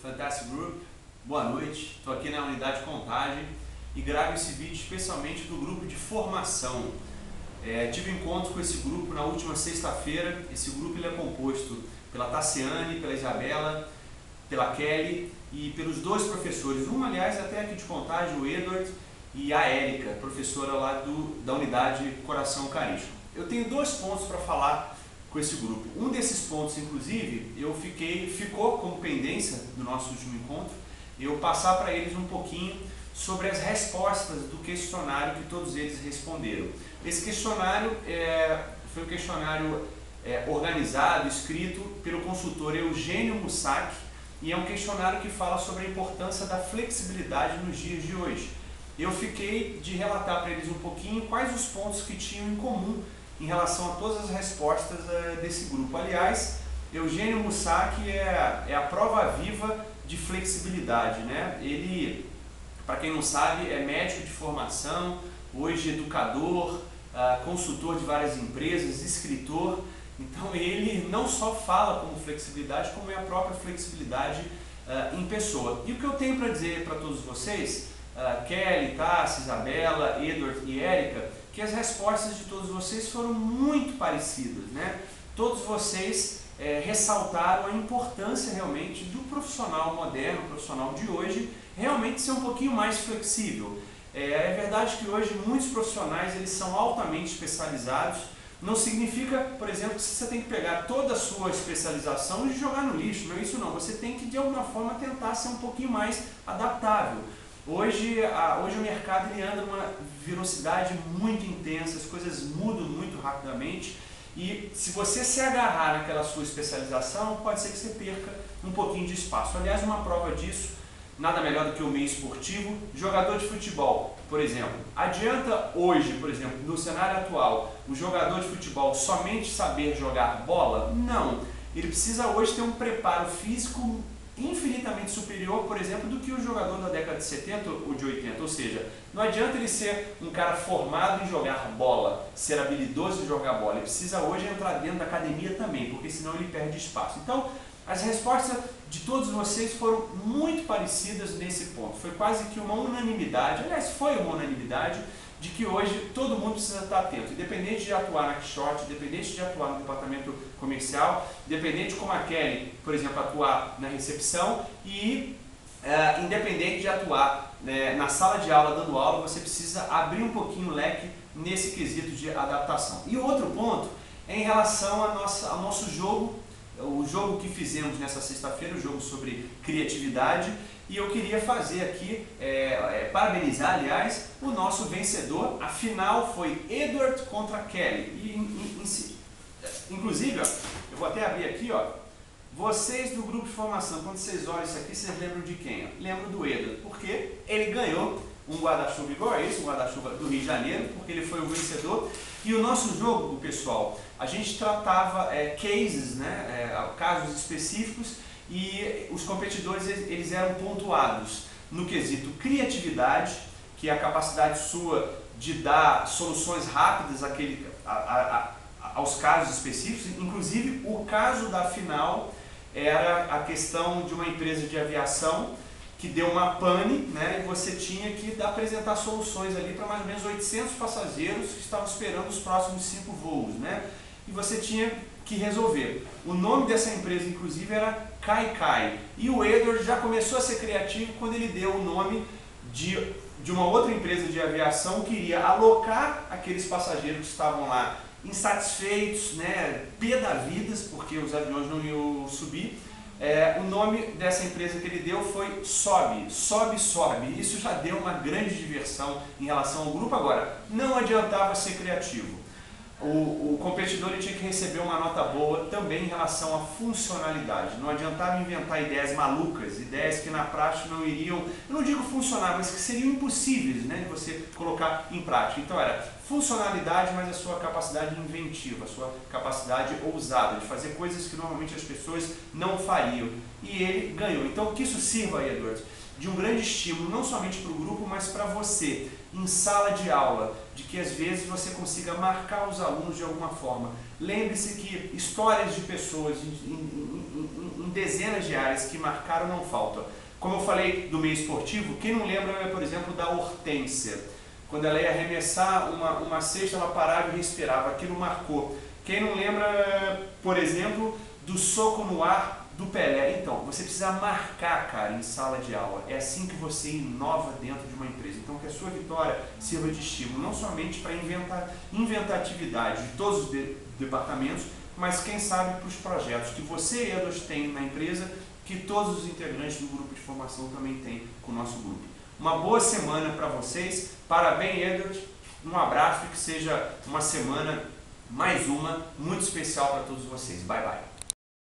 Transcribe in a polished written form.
Fantastic Group, boa noite, estou aqui na unidade de contagem e gravo esse vídeo especialmente do grupo de formação. Tive encontro com esse grupo na última sexta-feira. Esse grupo ele é composto pela Tassiane, pela Isabela, pela Kelly e pelos dois professores, aliás até aqui de contagem, o Edward e a Érica, professora lá da unidade Coração Eucarístico. Eu tenho dois pontos para falar com esse grupo. Um desses pontos, inclusive, ficou como pendência do nosso último encontro, eu passar para eles um pouquinho sobre as respostas do questionário que todos eles responderam. Esse questionário foi um questionário organizado, escrito pelo consultor Eugênio Mussac, e é um questionário que fala sobre a importância da flexibilidade nos dias de hoje. Eu fiquei de relatar para eles um pouquinho quais os pontos que tinham em comum em relação a todas as respostas desse grupo. Aliás, Eugênio Mussac é a prova viva de flexibilidade, né? Ele, para quem não sabe, é médico de formação, hoje educador, consultor de várias empresas, escritor. Então ele não só fala como flexibilidade, como é a própria flexibilidade em pessoa. E o que eu tenho para dizer para todos vocês, Kelly, Tassi, Isabela, Edward e Érica, que as respostas de todos vocês foram muito parecidas, né? Todos vocês ressaltaram a importância realmente do profissional moderno, o profissional de hoje, realmente ser um pouquinho mais flexível. É verdade que hoje muitos profissionais eles são altamente especializados. Não significa, por exemplo, que você tem que pegar toda a sua especialização e jogar no lixo, não é isso não. Você tem que de alguma forma tentar ser um pouquinho mais adaptável. Hoje o mercado ele anda numa velocidade muito intensa, as coisas mudam muito rapidamente e se você se agarrar naquela sua especialização, pode ser que você perca um pouquinho de espaço. Aliás, uma prova disso, nada melhor do que o meio esportivo. Jogador de futebol, por exemplo, adianta hoje, por exemplo, no cenário atual, o jogador de futebol somente saber jogar bola? Não. Ele precisa hoje ter um preparo físico infinitamente superior, por exemplo, do que o jogador da década de 70 ou de 80, ou seja, não adianta ele ser um cara formado em jogar bola, ser habilidoso em jogar bola, ele precisa hoje entrar dentro da academia também, porque senão ele perde espaço. Então, as respostas de todos vocês foram muito parecidas nesse ponto, foi quase que uma unanimidade, aliás, foi uma unanimidade, de que hoje todo mundo precisa estar atento, independente de atuar na Quixote, independente de atuar no departamento comercial, independente de como a Kelly, por exemplo, atuar na recepção e independente de atuar na sala de aula dando aula, você precisa abrir um pouquinho o leque nesse quesito de adaptação. E o outro ponto é em relação ao nosso jogo, o jogo que fizemos nessa sexta-feira, o jogo sobre criatividade, e eu queria fazer aqui, parabenizar, aliás, o nosso vencedor. A final foi Edward contra Kelly. Inclusive, ó, eu vou até abrir aqui, ó, vocês do grupo de formação, quando vocês olham isso aqui, vocês lembram de quem? Ó? Lembram do Edward, porque ele ganhou um guarda-chuva igual a esse, um guarda-chuva do Rio de Janeiro, porque ele foi o vencedor. E o nosso jogo, pessoal, a gente tratava cases, né, casos específicos, e os competidores eles eram pontuados no quesito criatividade, que é a capacidade sua de dar soluções rápidas aos casos específicos. Inclusive, o caso da final era a questão de uma empresa de aviação que deu uma pane, né, e você tinha que apresentar soluções ali para mais ou menos 800 passageiros que estavam esperando os próximos 5 voos, né, e você tinha que resolver. O nome dessa empresa, inclusive, era Kaikai, e o Edward já começou a ser criativo quando ele deu o nome de uma outra empresa de aviação que iria alocar aqueles passageiros que estavam lá insatisfeitos, né, pé da vida, porque os aviões não iam subir. O nome dessa empresa que ele deu foi Sobe. Isso já deu uma grande diversão em relação ao grupo. Agora, não adiantava ser criativo. O competidor ele tinha que receber uma nota boa também em relação à funcionalidade. Não adiantava inventar ideias malucas, ideias que na prática não iriam, eu não digo funcionar, mas que seriam impossíveis, né, de você colocar em prática. Então era funcionalidade, mas a sua capacidade inventiva, a sua capacidade ousada de fazer coisas que normalmente as pessoas não fariam. E ele ganhou. Então que isso sirva, Edward, de um grande estímulo, não somente para o grupo, mas para você, em sala de aula, de que às vezes você consiga marcar os alunos de alguma forma. Lembre-se que histórias de pessoas em dezenas de áreas que marcaram não faltam. Como eu falei do meio esportivo, quem não lembra, por exemplo, da Hortência. Quando ela ia arremessar uma cesta, ela parava e respirava, aquilo marcou. Quem não lembra, por exemplo, do soco no ar do Pelé? Então, você precisa marcar, cara, em sala de aula. É assim que você inova dentro de uma empresa. Então, que a sua vitória sirva de estímulo, não somente para inventatividade de todos os departamentos, mas quem sabe para os projetos que você, Edwards, tem na empresa, que todos os integrantes do grupo de formação também têm com o nosso grupo. Uma boa semana para vocês. Parabéns, Edwards. Um abraço e que seja uma semana, mais uma, muito especial para todos vocês. Bye, bye.